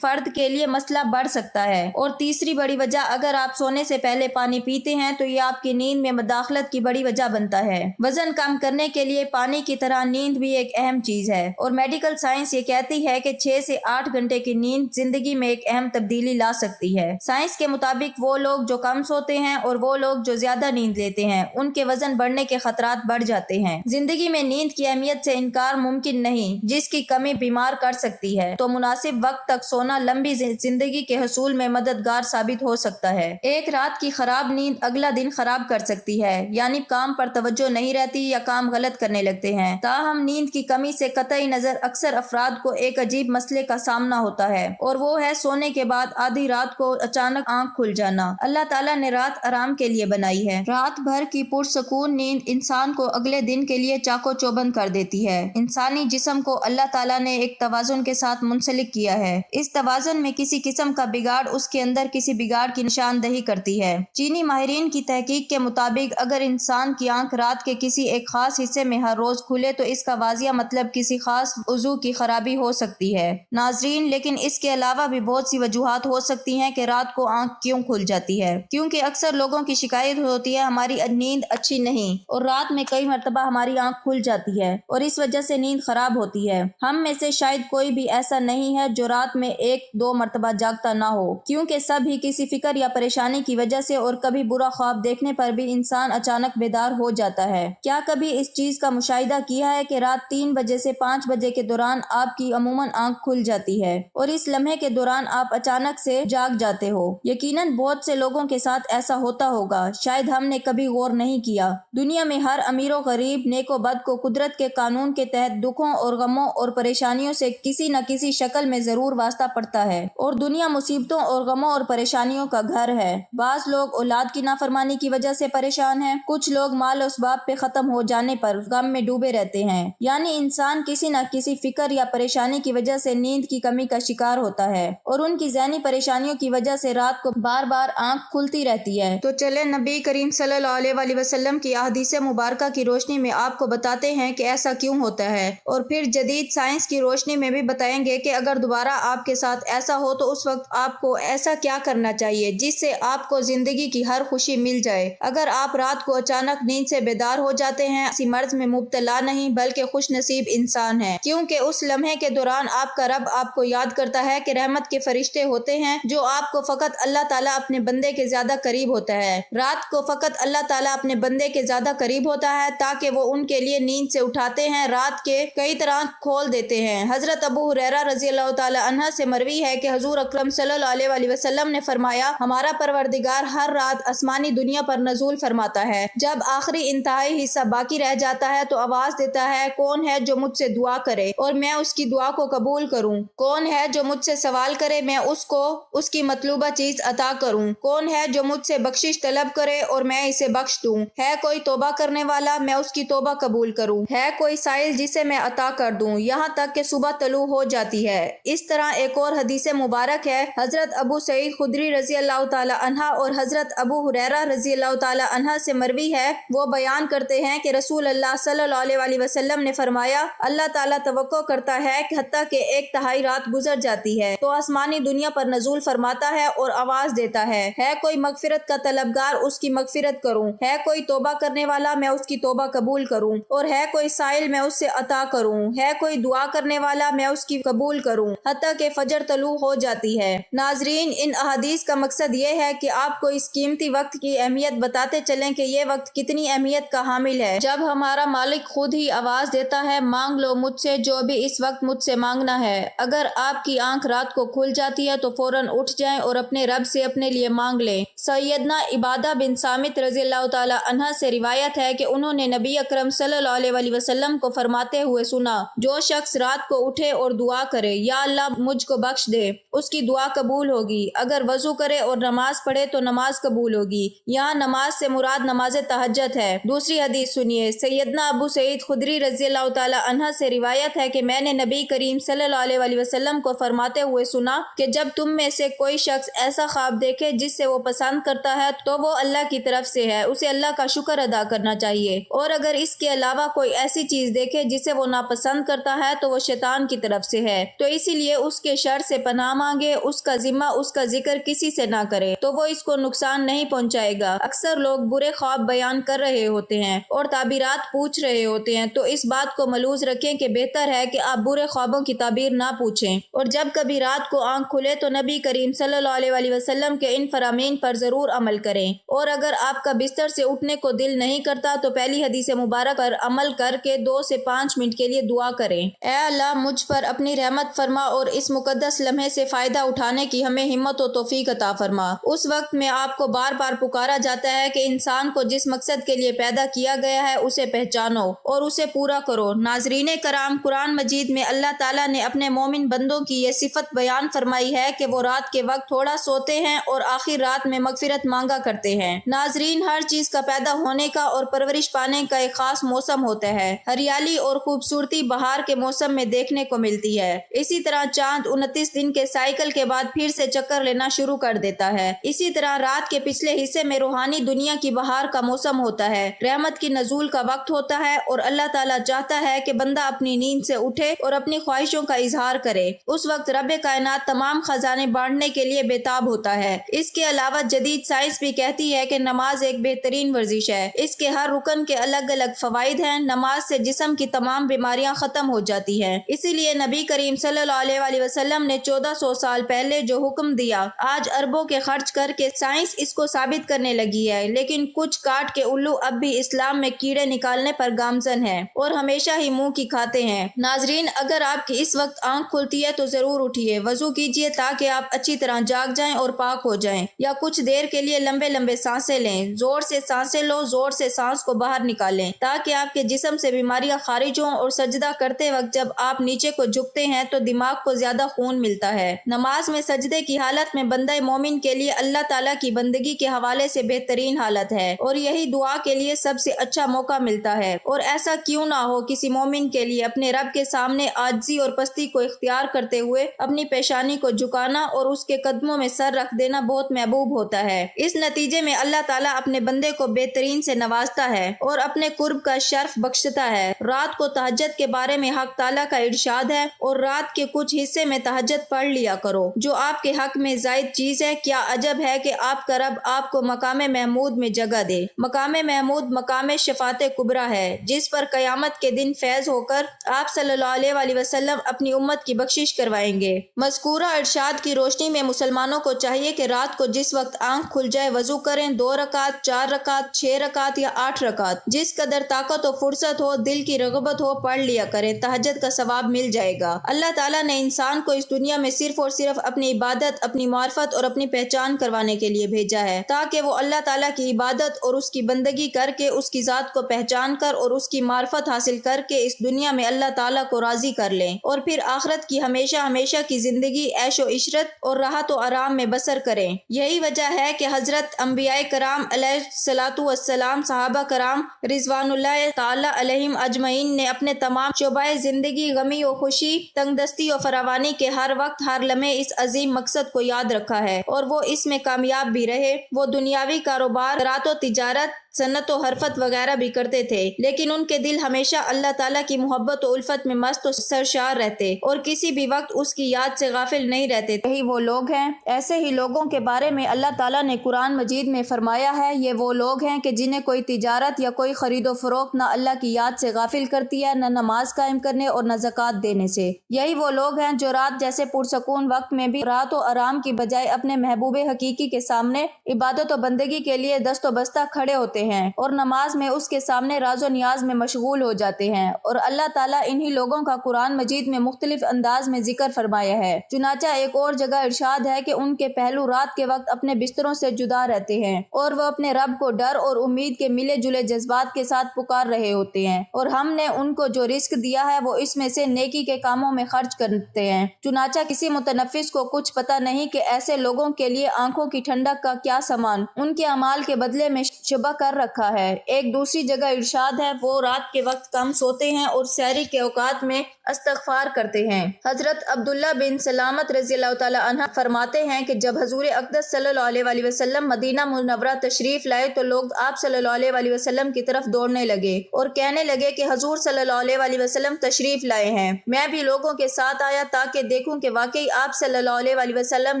فرد کے لیے مسئلہ بڑھ سکتا ہے، اور تیسری بڑی وجہ اگر آپ سونے سے پہلے پانی پیتے ہیں تو یہ آپ کی نیند میں مداخلت کی بڑی وجہ بنتا ہے۔ وزن کم کرنے کے لیے پانی کی طرح نیند بھی ایک اہم چیز ہے، اور میڈیکل سائنس یہ کہتی ہے کہ 6 سے 8 گھنٹے کی نیند زندگی میں ایک اہم تبدیلی لا سکتی ہے۔ سائنس کے مطابق وہ لوگ جو کم سوتے ہیں اور وہ لوگ جو زیادہ نیند لیتے ہیں ان کے وزن بڑھنے کے خطرات بڑھ جاتے ہیں۔ زندگی میں نیند کی اہمیت سے انکار ممکن نہیں، جس کی کمی بیمار کر سکتی ہے، تو مناسب وقت تک سونا لمبی زندگی کے حصول میں مددگار ثابت ہو سکتا ہے۔ ایک رات کی خراب نیند اگلا دن خراب کر سکتی ہے، یعنی کام پر توجہ نہیں رہتی یا کام غلط کرنے لگتے ہیں۔ تاہم نیند کی کمی سے قطعی نظر اکثر افراد کو ایک عجیب مسئلے کا سامنا ہوتا ہے، اور وہ ہے سونے کے بعد آدھی رات کو اچانک آنکھ کھل جانا۔ اللہ تعالیٰ نے رات آرام کے لیے بنائی ہے۔ رات بھر کی پرسکون نیند انسان کو اگلے دن کے لیے چاق و چوبند کر دیتی ہے۔ انسانی جسم کو اللہ تعالیٰ نے ایک توازن کے ساتھ منسلک کیا ہے۔ اس توازن میں کسی قسم کا بگاڑ اس کے اندر کسی بگاڑ کی نشاندہی کرتی ہے۔ چینی ماہرین کی تحقیق کے مطابق اگر انسان کی آنکھ رات کے کسی ایک خاص حصے میں ہر روز کھلے تو اس کا واضح مطلب کسی خاص عضو کی خرابی ہو سکتی ہے۔ ناظرین، لیکن اس کے علاوہ بھی بہت سی وجوہات ہو سکتی ہیں کہ رات کو آنکھ کیوں کھل جاتی ہے، کیونکہ اکثر لوگوں کی شکایت ہوتی ہے ہماری نیند اچھی نہیں، اور رات میں کئی مرتبہ ہماری آنکھ کھل جاتی ہے اور اس وجہ سے نیند خراب ہوتی ہے۔ ہم میں سے شاید کوئی بھی ایسا نہیں ہے جو رات میں 1-2 مرتبہ جاگتا نہ ہو، کیونکہ سب ہی کسی فکر یا پریشانی کی وجہ سے اور کبھی برا خواب دیکھنے پر بھی انسان اچانک بیدار ہو جاتا ہے۔ کیا کبھی اس چیز کا مشاہدہ کیا ہے کہ رات 3 بجے سے 5 بجے کے دوران آپ کی عموماً آنکھ کھل جاتی ہے اور اس لمحے کے دوران آپ اچانک سے جاگ جاتے ہو؟ یقیناً بہت سے لوگوں کے ساتھ ایسا ہوتا ہوگا، شاید ہم نے کبھی غور نہیں کیا۔ دنیا میں ہر امیر و غریب، نیک و بد کو قدرت کے قانون کے تحت دکھوں اور غموں اور پریشانیوں سے کسی نہ کسی شکل میں ضرور واسطہ پڑتا ہے، اور دنیا مصیبتوں اور غموں اور پریشانیوں کا گھر ہے۔ بعض لوگ اولاد کی نافرمانی کی وجہ سے پریشان ہیں، کچھ لوگ مال و اسباب پہ ختم ہو جانے پر غم میں ڈوبے رہتے ہیں، یعنی انسان کسی نہ کسی فکر یا پریشانی کی وجہ سے نیند کی کمی کا شکار ہوتا ہے، اور ان کی ذہنی پریشانیوں کی وجہ سے رات کو بار بار آنکھ کھلتی رہتی ہے۔ تو چلے نبی کریم صلی اللہ علیہ وسلم کی احادیث مبارکہ کی روشنی میں آپ کو بتاتے ہیں کہ ایسا کیوں ہوتا ہے، اور پھر جدید سائنس کی روشنی میں بھی بتائیں گے کہ اگر دوبارہ آپ کے ساتھ ایسا ہو تو اس وقت آپ کو ایسا کیا کرنا چاہیے جس سے آپ کو زندگی کی ہر خوشی مل جائے۔ اگر آپ رات کو اچانک نیند سے بیدار ہو جاتے ہیں، کسی مرض میں مبتلا نہیں بلکہ خوش نصیب انسان ہیں، کیونکہ اس لمحے کے دوران آپ کا رب آپ کو یاد کرتا ہے کہ رحمت کے فرشتے ہوتے ہیں جو آپ کو فقط اللہ تعالیٰ اپنے بندے کے زیادہ قریب ہوتا ہے۔ رات کو فقط اللہ تعالیٰ اپنے بندے کے زیادہ قریب ہوتا ہے تاکہ وہ ان کے لیے نیند سے اٹھاتے ہیں، رات کے کئی طرح کھول دیتے ہیں۔ حضرت ابو ہریرہ رضی اللہ تعالی عنہ سے مروی ہے کہ حضور اکرم صلی اللہ علیہ وسلم نے فرمایا، ہمارا پروردگار ہر رات آسمانی دنیا پر نزول فرماتا ہے، جب آخری انتہائی حصہ باقی رہ جاتا ہے تو آواز دیتا ہے، کون ہے جو مجھ سے دعا کرے اور میں اس کی دعا کو قبول کروں؟ کون ہے جو مجھ سے سوال کرے میں اس کو اس کی مطلوبہ چیز عطا کروں؟ کون ہے جو مجھ سے بخشش طلب کرے اور میں اسے بخش دوں؟ ہے کوئی توبہ کرنے والا، میں اس کی توبہ قبول کروں؟ ہے کوئی سائل جسے میں عطا کر دوں، یہاں تک کہ صبح طلوع ہو جاتی ہے۔ اس طرح ایک اور حدیث مبارک ہے، حضرت ابو سعید خدری رضی اللہ تعالی عنہ اور حضرت ابو ہریرہ رضی اللہ تعالی عنہ سے مروی ہے، وہ بیان کرتے ہیں کہ رسول اللہ صلی اللہ علیہ وسلم نے فرمایا، اللہ تعالیٰ توقع کرتا ہے کہ حتیٰ کہ 1/3 رات گزر جاتی ہے تو آسمانی دنیا پر نزول فرماتا ہے اور آواز دیتا ہے کوئی مغفرت کا طلبگار، اس کی مغفرت کروں؟ ہے کوئی توبہ کرنے والا، میں اس کی توبہ قبول کروں؟ اور ہے کوئی سائل، میں اس سے عطا کروں؟ ہے کوئی دعا کرنے والا، میں اس کی قبول کروں؟ حتیٰ کہ فجر طلوع ہو جاتی ہے۔ ناظرین، ان احادیث کا مقصد یہ ہے کہ آپ کو اس قیمتی وقت کی اہمیت بتاتے چلیں کہ یہ وقت کتنی اہمیت کا حامل ہے۔ جب ہمارا مالک خود ہی آواز دیتا ہے، مانگ لو مجھ سے جو بھی اس وقت مجھ سے مانگنا ہے۔ اگر آپ کی آنکھ رات کو کھل جاتی ہے تو فوراً اٹھ جائیں اور اپنے رب سے اپنے لیے مانگ لیں۔ سیدنا عبادہ بن صامت رضی اللہ تعالی عنہ سے روایت ہے کہ انہوں نے نبی اکرم صلی اللہ علیہ وسلم کو فرماتے ہوئے سنا، جو شخص رات کو اٹھے اور دعا کرے، یا اللہ مجھ کو بخش دے، اس کی دعا قبول ہوگی۔ اگر وضو کرے اور نماز پڑھے تو نماز قبول ہوگی۔ یہاں نماز سے مراد نماز تہجد ہے۔ دوسری حدیث سنیے، سیدنا ابو سعید خدری رضی اللہ تعالی عنہ سے روایت ہے کہ میں نے نبی کریم صلی اللہ علیہ وسلم کو فرماتے ہوئے سنا کہ جب تم میں سے کوئی شخص ایسا خواب دیکھے جس سے وہ پسند کرتا ہے تو وہ اللہ کی طرف سے ہے، اسے اللہ کا شکر ادا کرنا چاہیے، اور اگر اس کے علاوہ کوئی ایسی چیز دیکھے جسے وہ ناپسند کرتا ہے تو وہ شیطان کی طرف سے ہے، تو اسی لیے لیے اس کے شر سے پناہ مانگے، اس کا ذمہ اس کا ذکر کسی سے نہ کرے تو وہ اس کو نقصان نہیں پہنچائے گا۔ اکثر لوگ برے خواب بیان کر رہے ہوتے ہیں اور تعبیرات پوچھ رہے ہوتے ہیں، تو اس بات کو ملحوظ رکھیں کہ بہتر ہے کہ آپ برے خوابوں کی تعبیر نہ پوچھیں، اور جب کبھی رات کو آنکھ کھلے تو نبی کریم صلی اللہ علیہ وسلم کے ان فرامین پر ضرور عمل کریں، اور اگر آپ کا بستر سے اٹھنے کو دل نہیں کرتا تو پہلی حدیث مبارک پر عمل کر کے 2 سے 5 منٹ کے لیے دعا کریں۔ اے اللہ، مجھ پر اپنی رحمت فرما اور اس مقدس لمحے سے فائدہ اٹھانے کی ہمیں ہمت و توفیق عطا فرما۔ اس وقت میں آپ کو بار بار پکارا جاتا ہے کہ انسان کو جس مقصد کے لیے پیدا کیا گیا ہے اسے پہچانو اور اسے پورا کرو۔ ناظرین کرام، قرآن مجید میں اللہ تعالیٰ نے اپنے مومن بندوں کی یہ صفت بیان فرمائی ہے کہ وہ رات کے وقت تھوڑا سوتے ہیں اور آخر رات میں مغفرت مانگا کرتے ہیں۔ ناظرین، ہر چیز کا پیدا ہونے کا اور پرورش پانے کا ایک خاص موسم ہوتا ہے۔ ہریالی اور خوبصورتی بہار کے موسم میں دیکھنے کو ملتی ہے۔ اسی طرح چاند 29 دن کے سائیکل کے بعد پھر سے چکر لینا شروع کر دیتا ہے۔ اسی طرح رات کے پچھلے حصے میں روحانی دنیا کی بہار کا موسم ہوتا ہے، رحمت کی نزول کا وقت ہوتا ہے، اور اللہ تعالیٰ چاہتا ہے کہ بندہ اپنی نیند سے اٹھے اور اپنی خواہشوں کا اظہار کرے۔ اس وقت رب کائنات تمام خزانے بانٹنے کے لیے بےتاب ہوتا ہے۔ اس کے علاوہ جدید سائنس بھی کہتی ہے کہ نماز ایک بہترین ورزش ہے۔ اس کے ہر رکن کے الگ الگ فوائد ہیں۔ نماز سے جسم کی تمام بیماریاں ختم ہو جاتی ہیں۔ اسی لیے نبی کریم صلی اللہ علیہ وسلم نے 1400 سال پہلے جو حکم دیا، آج اربوں کے خرچ کر کے سائنس اس کو ثابت کرنے لگی ہے، لیکن کچھ کاٹ کے الو اب بھی اسلام میں کیڑے نکالنے پر گامزن ہیں اور ہمیشہ ہی منہ کی کھاتے ہیں۔ ناظرین، اگر آپ کی اس وقت آنکھ کھلتی ہے تو ضرور اٹھیے، وضو کیجیے تاکہ آپ اچھی طرح جاگ جائیں اور پاک ہو جائیں، یا کچھ دیر کے لیے لمبے لمبے سانسیں لیں۔ زور سے سانسیں لو، زور سے سانس کو باہر نکالیں تاکہ آپ کے جسم سے بیماریاں خارج ہوں، اور سجدہ کرتے وقت جب آپ نیچے کو جھکتے ہیں تو دماغ کو زیادہ خون ملتا ہے۔ نماز میں سجدے کی حالت میں بندہ مومن کے لیے اللہ تعالیٰ کی بندگی کے حوالے سے بہترین حالت ہے، اور یہی دعا کے لیے سب سے اچھا موقع ملتا ہے۔ اور ایسا کیوں نہ ہو، کسی مومن کے لیے اپنے رب کے سامنے عاجزی اور پستی کو اختیار کرتے ہوئے اپنی پیشانی کو جھکانا اور اس کے قدموں میں سر رکھ دینا بہت محبوب ہوتا ہے۔ اس نتیجے میں اللہ تعالیٰ اپنے بندے کو بہترین سے نوازتا ہے اور اپنے قرب کا شرف بخشتا ہے۔ رات کو تہجد کے بارے میں حق تعالیٰ کا ارشاد ہے، اور رات کے کچھ حصے میں تہجد پڑھ لیا کرو جو آپ کے حق میں زائد چیز ہے۔ کیا عجب ہے کہ آپ کا رب آپ کو مقام محمود میں جگہ دے۔ مقام محمود مقام شفاعت کبریٰ ہے، جس پر قیامت کے دن فیض ہو کر آپ صلی اللہ علیہ وسلم اپنی امت کی بخشش کروائیں گے۔ مذکورہ ارشاد کی روشنی میں مسلمانوں کو چاہیے کہ رات کو جس وقت آنکھ کھل جائے وضو کریں، 2 رکعت، 4 رکعت، 6 رکعت یا 8 رکعت، جس قدر طاقت و فرصت ہو، دل کی رغبت ہو، پڑھ لیا کریں۔ تہجد کا ثواب مل جائے گا۔ اللہ تعالیٰ نے انسان کو اس دنیا میں صرف اور صرف اپنی عبادت، اپنی معرفت اور اپنی پہچان کروانے کے لیے بھیجا ہے، تاکہ وہ اللہ تعالیٰ کی عبادت اور اس کی بندگی کر کے اس کی ذات کو پہچان کر اور اس کی معرفت حاصل کر کے اس دنیا میں اللہ تعالیٰ کو راضی کر لیں، اور پھر آخرت کی ہمیشہ ہمیشہ کی زندگی عیش و عشرت اور راحت و آرام میں بسر کریں۔ یہی وجہ ہے کہ حضرت انبیاء کرام علیہ الصلاۃ والسلام، صحابہ کرام رضوان اللہ تعالیٰ علیہم اجمعین نے اپنے تمام شعبۂ زندگی، غمی و خوشی، تنگ دستی و فراوانی کے ہر وقت ہر لمحے اس عظیم مقصد کو یاد رکھا ہے، اور وہ اس میں کامیاب بھی رہے۔ وہ دنیاوی کاروبار، زراعت و تجارت، صنعت و حرفت وغیرہ بھی کرتے تھے، لیکن ان کے دل ہمیشہ اللہ تعالیٰ کی محبت و الفت میں مست و سرشار رہتے اور کسی بھی وقت اس کی یاد سے غافل نہیں رہتے۔ یہی وہ لوگ ہیں، ایسے ہی لوگوں کے بارے میں اللہ تعالیٰ نے قرآن مجید میں فرمایا ہے، یہ وہ لوگ ہیں کہ جنہیں کوئی تجارت یا کوئی خرید و فروخت نہ اللہ کی یاد سے غافل کرتی ہے، نہ نماز قائم کرنے اور نہ زکوٰۃ دینے سے۔ یہی وہ لوگ ہیں جو رات جیسے پرسکون وقت میں بھی راحت و آرام کی بجائے اپنے محبوب حقیقی کے سامنے عبادت و بندگی کے لیے دست و بستہ کھڑے ہوتے ہیں اور نماز میں اس کے سامنے راز و نیاز میں مشغول ہو جاتے ہیں، اور اللہ تعالیٰ انہی لوگوں کا قرآن مجید میں مختلف انداز میں ذکر فرمایا ہے۔ چنانچہ ایک اور جگہ ارشاد ہے کہ ان کے پہلو رات کے وقت اپنے بستروں سے جدا رہتے ہیں اور وہ اپنے رب کو ڈر اور امید کے ملے جلے جذبات کے ساتھ پکار رہے ہوتے ہیں، اور ہم نے ان کو جو رزق دیا ہے وہ اس میں سے نیکی کے کاموں میں خرچ کرتے ہیں۔ چنانچہ کسی متنفس کو کچھ پتہ نہیں کہ ایسے لوگوں کے لیے آنکھوں کی ٹھنڈک کا کیا سامان ان کے اعمال کے بدلے میں شبہ کر رکھا ہے۔ ایک دوسری جگہ ارشاد ہے، وہ رات کے وقت کم سوتے ہیں اور سحری کے اوقات میں استغفار کرتے ہیں۔ حضرت عبداللہ بن سلامت رضی اللہ تعالی عنہ فرماتے ہیں کہ جب حضور اقدس صلی اللہ علیہ وسلم مدینہ منورہ تشریف لائے تو لوگ آپ صلی اللہ علیہ وسلم کی طرف دوڑنے لگے اور کہنے لگے کہ حضور صلی اللہ علیہ وسلم تشریف لائے ہیں۔ میں بھی لوگوں کے ساتھ آیا تاکہ دیکھوں کہ واقعی آپ صلی اللہ علیہ وسلم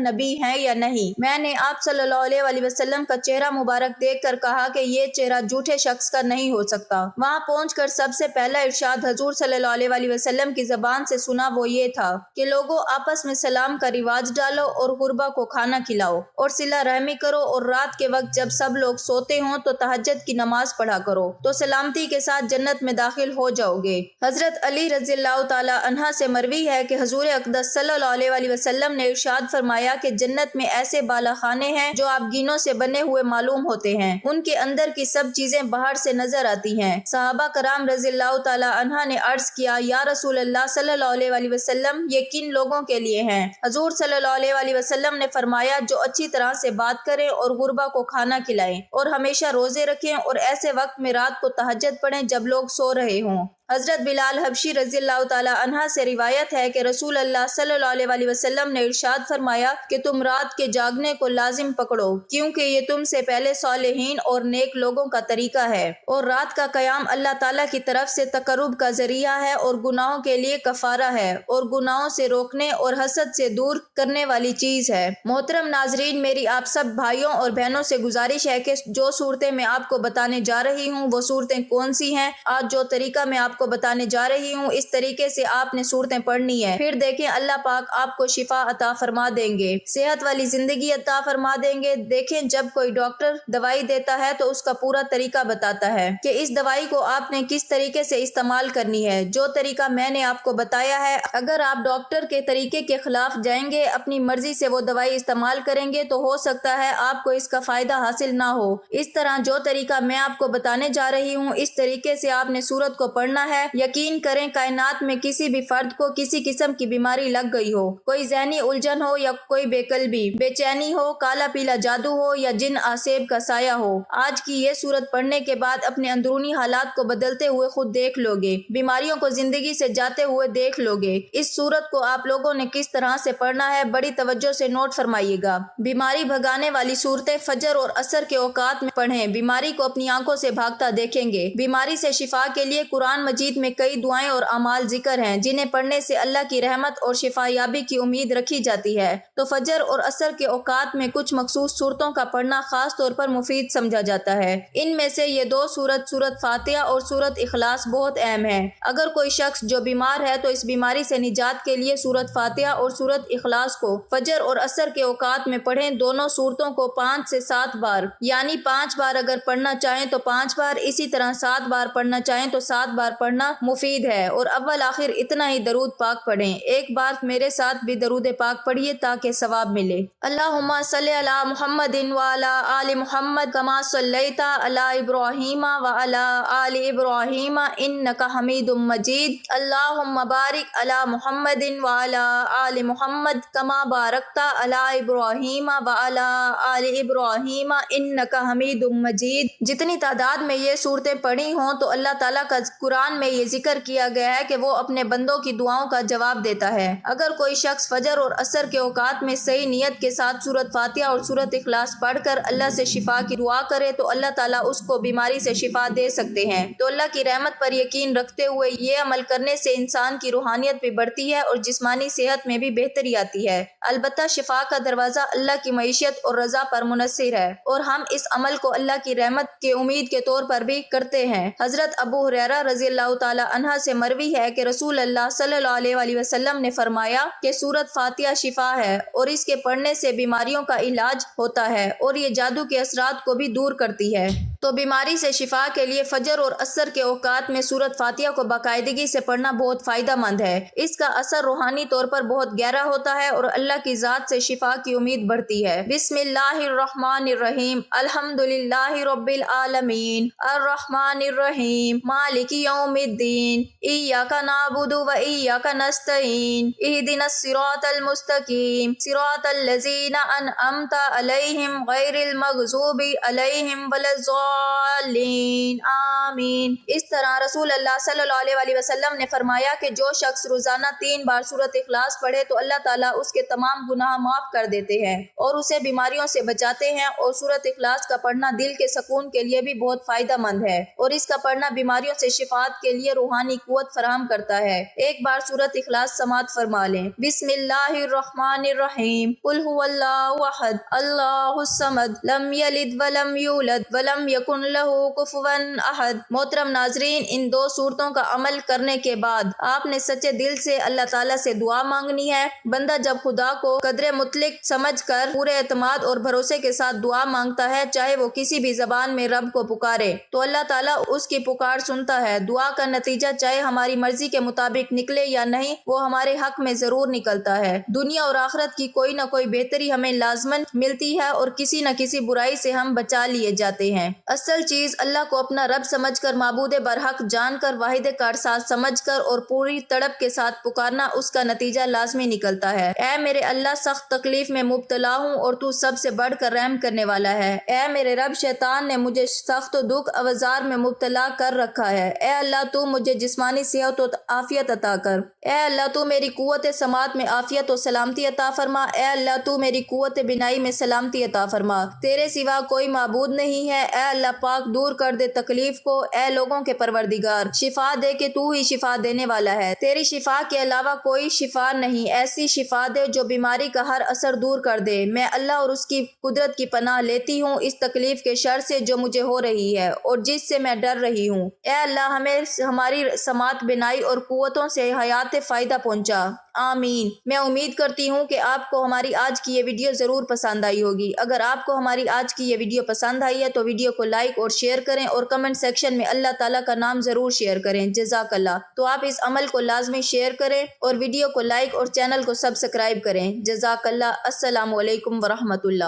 نبی ہیں یا نہیں۔ میں نے آپ صلی اللہ علیہ وسلم کا چہرہ مبارک دیکھ کر کہا کہ یہ چہرہ جھوٹے شخص کا نہیں ہو سکتا۔ وہاں پہنچ کر سب سے پہلا ارشاد حضور صلی اللہ علیہ وسلم کی زبان سے سنا، وہ یہ تھا کہ لوگوں آپس میں سلام کا رواج ڈالو اور غربا کو کھانا کھلاؤ اور صلہ رحمی کرو، اور رات کے وقت جب سب لوگ سوتے ہوں تو تہجد کی نماز پڑھا کرو تو سلامتی کے ساتھ جنت میں داخل ہو جاؤ گے۔ حضرت علی رضی اللہ تعالی عنہ سے مروی ہے کہ حضور اقدس صلی اللہ علیہ وسلم نے ارشاد فرمایا کہ جنت میں ایسے بالا خانے ہیں جو آبگینوں سے بنے ہوئے معلوم ہوتے ہیں، ان کے اندر کی سب چیزیں باہر سے نظر آتی ہیں۔ صحابہ کرام رضی اللہ تعالی عنہ نے عرض کیا، یا رسول اللہ صلی اللہ علیہ وسلم، یہ کن لوگوں کے لیے ہیں؟ حضور صلی اللہ علیہ وسلم نے فرمایا، جو اچھی طرح سے بات کریں اور غربا کو کھانا کھلائیں اور ہمیشہ روزے رکھیں اور ایسے وقت میں رات کو تہجد پڑھیں جب لوگ سو رہے ہوں۔ حضرت بلال حبشی رضی اللہ تعالی عنہ سے روایت ہے کہ رسول اللہ صلی اللہ علیہ وسلم نے ارشاد فرمایا کہ تم رات کے جاگنے کو لازم پکڑو، کیونکہ یہ تم سے پہلے صالحین اور نیک لوگوں کا طریقہ ہے، اور رات کا قیام اللہ تعالیٰ کی طرف سے تقرب کا ذریعہ ہے اور گناہوں کے لیے کفارہ ہے اور گناہوں سے روکنے اور حسد سے دور کرنے والی چیز ہے۔ محترم ناظرین، میری آپ سب بھائیوں اور بہنوں سے گزارش ہے کہ جو صورتیں میں آپ کو بتانے جا رہی ہوں وہ صورتیں کون سی ہیں۔ آج جو طریقہ میں آپ کو بتانے جا رہی ہوں اس طریقے سے آپ نے صورتیں پڑھنی ہے، پھر دیکھیں اللہ پاک آپ کو شفا عطا فرما دیں گے، صحت والی زندگی عطا فرما دیں گے۔ دیکھیں جب کوئی ڈاکٹر دوائی دیتا ہے تو اس کا پورا طریقہ بتاتا ہے کہ اس دوائی کو آپ نے کس طریقے سے استعمال کرنی ہے۔ جو طریقہ میں نے آپ کو بتایا ہے، اگر آپ ڈاکٹر کے طریقے کے خلاف جائیں گے، اپنی مرضی سے وہ دوائی استعمال کریں گے تو ہو سکتا ہے آپ کو اس کا فائدہ حاصل نہ ہو۔ اس طرح جو طریقہ میں آپ کو بتانے جا رہی ہوں اس طریقے سے آپ نے سورت کو پڑھنا ہے۔ یقین کریں کائنات میں کسی بھی فرد کو کسی قسم کی بیماری لگ گئی ہو، کوئی ذہنی الجھن ہو یا کوئی بے قلبی، بے چینی ہو، کالا پیلا جادو ہو یا جن آسیب کا سایہ ہو، آج کی یہ سورت پڑھنے کے بعد اپنے اندرونی حالات کو بدلتے ہوئے خود دیکھ لو گے، بیماریوں کو زندگی سے جاتے ہوئے دیکھ لو گے۔ اس سورت کو آپ لوگوں نے کس طرح سے پڑھنا ہے بڑی توجہ سے نوٹ فرمائیے گا۔ بیماری بھگانے والی صورتیں فجر اور عصر کے اوقات میں پڑھیں، بیماری کو اپنی آنکھوں سے بھاگتا دیکھیں گے۔ بیماری سے شفا کے لیے قرآن مجید میں کئی دعائیں اور اعمال ذکر ہیں جنہیں پڑھنے سے اللہ کی رحمت اور شفا یابی کی امید رکھی جاتی ہے، تو فجر اور عصر کے اوقات میں کچھ مخصوص صورتوں کا پڑھنا خاص طور پر مفید سمجھا جاتا ہے۔ ان میں سے یہ دو سورت فاتحہ اور سورت اخلاص بہت اہم ہیں۔ اگر کوئی شخص جو بیمار ہے تو اس بیماری سے نجات کے لیے سورت فاتحہ اور سورت اخلاص کو فجر اور عصر کے اوقات میں پڑھیں۔ دونوں صورتوں کو 5 سے 7 بار، یعنی 5 بار اگر پڑھنا چاہیں تو 5 بار، اسی طرح 7 بار پڑھنا چاہیں تو 7 بار پڑھنا مفید ہے، اور اول آخر اتنا ہی درود پاک پڑھیں۔ ایک بار میرے ساتھ بھی درود پاک پڑھیے تاکہ ثواب ملے۔ اللہم صلی علی محمد وعلی آل محمد کما صلیت علی ابراہیم وعلی آل ابراہیم انک حمید مجید۔ اللہم بارک علی محمد وعلی آل محمد کما بارکت علی ابراہیم وعلی آل ابراہیم انک حمید مجید۔ جتنی تعداد میں یہ صورتیں پڑھی ہوں تو اللہ تعالیٰ کا قرآن میں یہ ذکر کیا گیا ہے کہ وہ اپنے بندوں کی دعاؤں کا جواب دیتا ہے۔ اگر کوئی شخص فجر اور عصر کے اوقات میں صحیح نیت کے ساتھ سورت فاتحہ اور سورت اخلاص پڑھ کر اللہ سے شفا کی دعا کرے تو اللہ تعالیٰ اس کو بیماری سے شفا دے سکتے ہیں۔ تو اللہ کی رحمت پر یقین رکھتے ہوئے یہ عمل کرنے سے انسان کی روحانیت بھی بڑھتی ہے اور جسمانی صحت میں بھی بہتری آتی ہے۔ البتہ شفا کا دروازہ اللہ کی معیشت اور رضا پر منحصر ہے، اور ہم اس عمل کو اللہ کی رحمت کے امید کے طور پر بھی کرتے ہیں۔ حضرت ابو ہریرہ رضی اللہ تعالی عنہ سے مروی ہے کہ رسول اللہ صلی اللہ علیہ وسلم نے فرمایا کہ سورت فاتحہ شفا ہے اور اس کے پڑھنے سے بیماریوں کا علاج ہوتا ہے اور یہ جادو کے اثرات کو بھی دور کرتی ہے۔ تو بیماری سے شفا کے لیے فجر اور عصر کے اوقات میں سورت فاتحہ کو باقاعدگی سے پڑھنا بہت فائدہ مند ہے۔ اس کا اثر روحانی طور پر بہت گہرا ہوتا ہے اور اللہ کی ذات سے شفا کی امید بڑھتی ہے۔ بسم اللہ الرحمن الرحیم، الحمدللہ رب العالمین، الرحمن الرحیم، مالک یوم الدین، ایاک نعبد و ایاک نستعین، اہدنا الصراط المستقیم، صراط الذین انعمت علیہم غیر المغضوب علیہم ولا الضالین۔ الضالین آمین۔ اس طرح رسول اللہ صلی اللہ علیہ وسلم نے فرمایا کہ جو شخص روزانہ 3 بار سورۃ اخلاص پڑھے تو اللہ تعالیٰ اس کے تمام گناہ معاف کر دیتے ہیں اور اسے بیماریوں سے بچاتے ہیں، اور سورۃ اخلاص کا پڑھنا دل کے سکون کے لیے بھی بہت فائدہ مند ہے، اور اس کا پڑھنا بیماریوں سے شفاعت کے لیے روحانی قوت فراہم کرتا ہے۔ ایک بار سورۃ اخلاص سماعت فرما لیں۔ بسم اللہ الرحمن الرحیم، قل هو اللہ احد اللہ الصمد لم یلد ولم یولد ولم یکن لہ کفوا احد۔ محترم ناظرین، ان 2 صورتوں کا عمل کرنے کے بعد آپ نے سچے دل سے اللہ تعالیٰ سے دعا مانگنی ہے۔ بندہ جب خدا کو قدر مطلق سمجھ کر پورے اعتماد اور بھروسے کے ساتھ دعا مانگتا ہے، چاہے وہ کسی بھی زبان میں رب کو پکارے، تو اللہ تعالیٰ اس کی پکار سنتا ہے۔ دعا کا نتیجہ چاہے ہماری مرضی کے مطابق نکلے یا نہیں، وہ ہمارے حق میں ضرور نکلتا ہے۔ دنیا اور آخرت کی کوئی نہ کوئی بہتری ہمیں لازماً ملتی ہے، اور کسی نہ کسی برائی سے ہم بچا لیے جاتے ہیں۔ اصل چیز اللہ کو اپنا رب سمجھ کر، معبود برحق جان کر، واحد کارساز سمجھ کر اور پوری تڑپ کے ساتھ پکارنا، اس کا نتیجہ لازمی نکلتا ہے۔ اے میرے اللہ، سخت تکلیف میں مبتلا ہوں اور تو سب سے بڑھ کر رحم کرنے والا ہے۔ اے میرے رب، شیطان نے مجھے سخت دکھ اوزار میں مبتلا کر رکھا ہے۔ اے اللہ، تو مجھے جسمانی صحت و عافیت عطا کر۔ اے اللہ، تو میری قوت سماعت میں عافیت و سلامتی عطا فرما۔ اے اللہ، تو میری قوت بینائی میں سلامتی عطا فرما۔ تیرے سوا کوئی معبود نہیں ہے۔ اے اللہ پاک، دور کر دے تکلیف کو۔ اے لوگوں کے پروردگار، شفا دے کہ تو ہی شفا دینے والا ہے، تیری شفا کے علاوہ کوئی شفا نہیں۔ ایسی شفا دے جو بیماری کا ہر اثر دور کر دے۔ میں اللہ اور اس کی قدرت کی پناہ لیتی ہوں اس تکلیف کے شر سے جو مجھے ہو رہی ہے اور جس سے میں ڈر رہی ہوں۔ اے اللہ، ہمیں ہماری سماعت بینائی اور قوتوں سے حیات فائدہ پہنچا۔ آمین۔ میں امید کرتی ہوں کہ آپ کو ہماری آج کی یہ ویڈیو ضرور پسند آئی ہوگی۔ اگر آپ کو ہماری آج کی یہ ویڈیو پسند آئی ہے تو ویڈیو کو لائک اور شیئر کریں، اور کمنٹ سیکشن میں اللہ تعالیٰ کا نام ضرور شیئر کریں۔ جزاک اللہ۔ تو آپ اس عمل کو لازمی شیئر کریں اور ویڈیو کو لائک اور چینل کو سبسکرائب کریں۔ جزاک اللہ۔ السلام علیکم ورحمۃ اللہ۔